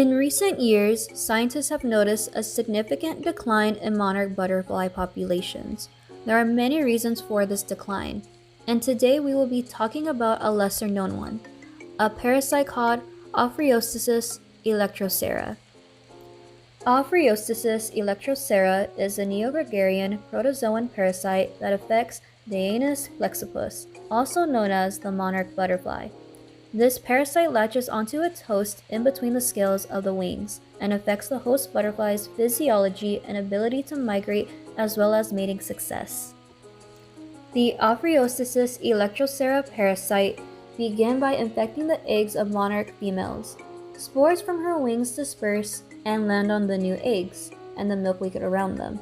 In recent years, scientists have noticed a significant decline in monarch butterfly populations. There are many reasons for this decline, and today we will be talking about a lesser known one, a parasite called Ophriostosis electrocera. Ophriostosis electrocera is a neogregarian protozoan parasite that affects Dianus plexippus, also known as the monarch butterfly. This parasite latches onto its host in between the scales of the wings and affects the host butterfly's physiology and ability to migrate as well as mating success. The Ophriostosis electrocera parasite began by infecting the eggs of monarch females. Spores from her wings disperse and land on the new eggs and the milkweed around them.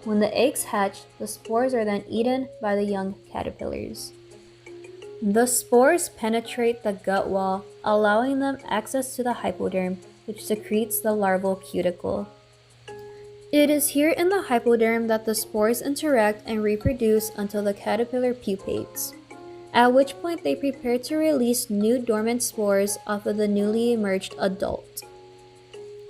When the eggs hatch, the spores are then eaten by the young caterpillars. The spores penetrate the gut wall, allowing them access to the hypoderm, which secretes the larval cuticle. It is here in the hypoderm that the spores interact and reproduce until the caterpillar pupates, at which point they prepare to release new dormant spores off of the newly emerged adult.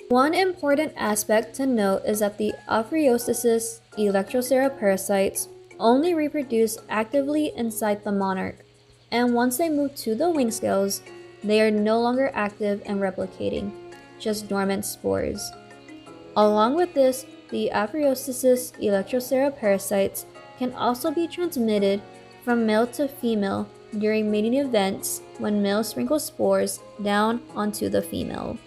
One important aspect to note is that the Ophriostosis electrocera parasites only reproduce actively inside the monarch, and once they move to the wing scales, they are no longer active and replicating, just dormant spores. Along with this, the Ophriostosis electrocera parasites can also be transmitted from male to female during mating events when male sprinkles spores down onto the female.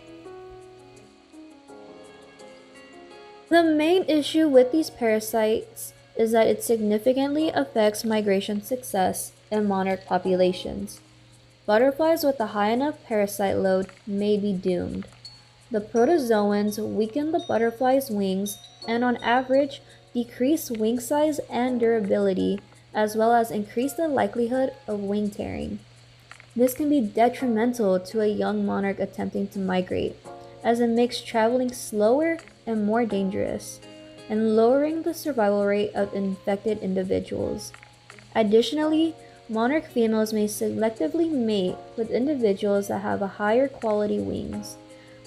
The main issue with these parasites is that it significantly affects migration success in monarch populations. Butterflies with a high enough parasite load may be doomed. The protozoans weaken the butterfly's wings and on average decrease wing size and durability, as well as increase the likelihood of wing tearing. This can be detrimental to a young monarch attempting to migrate, as it makes traveling slower and more dangerous, and lowering the survival rate of infected individuals. Additionally, monarch females may selectively mate with individuals that have a higher quality wings,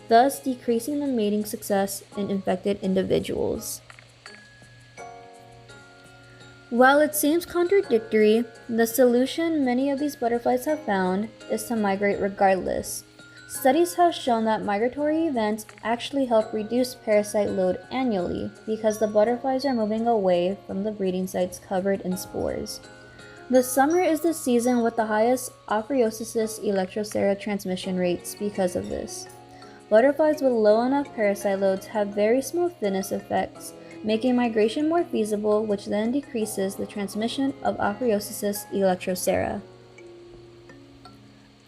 thus decreasing the mating success in infected individuals. While it seems contradictory, the solution many of these butterflies have found is to migrate regardless. Studies have shown that migratory events actually help reduce parasite load annually because the butterflies are moving away from the breeding sites covered in spores. The summer is the season with the highest Ophriostosis electrocera transmission rates because of this. Butterflies with low enough parasite loads have very small fitness effects, making migration more feasible, which then decreases the transmission of Ophriostosis electrocera.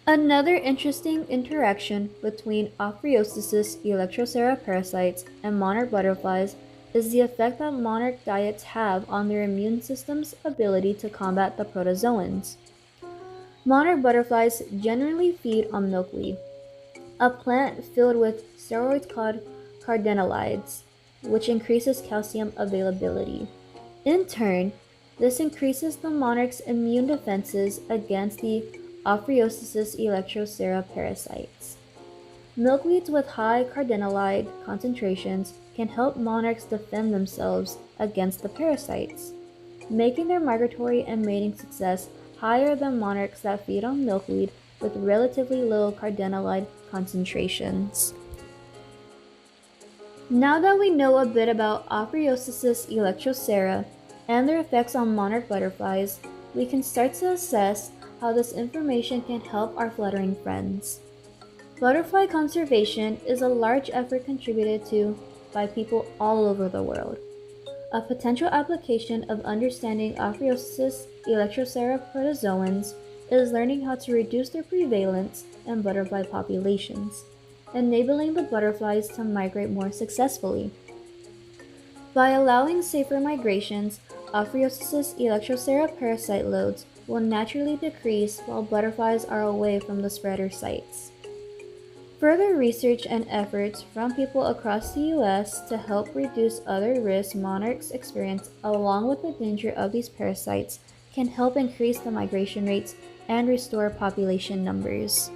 Another interesting interaction between Ophriostosis electrocera parasites and monarch butterflies is the effect that monarch diets have on their immune system's ability to combat the protozoans. Monarch butterflies generally feed on milkweed, a plant filled with steroids called cardenolides, which increases calcium availability. In turn, this increases the monarch's immune defenses against the Ophriostosis electrocera parasites. Milkweeds with high cardenolide concentrations can help monarchs defend themselves against the parasites, making their migratory and mating success higher than monarchs that feed on milkweed with relatively low cardenolide concentrations. Now that we know a bit about Ophriostosis electrocera and their effects on monarch butterflies, we can start to assess how this information can help our fluttering friends. Butterfly conservation is a large effort contributed to by people all over the world. A potential application of understanding Ophriostosis electrocera protozoans is learning how to reduce their prevalence in butterfly populations, enabling the butterflies to migrate more successfully. By allowing safer migrations, Ophriostosis electrocera parasite loads will naturally decrease while butterflies are away from the spreader sites. Further research and efforts from people across the US to help reduce other risks monarchs experience along with the danger of these parasites can help increase the migration rates and restore population numbers.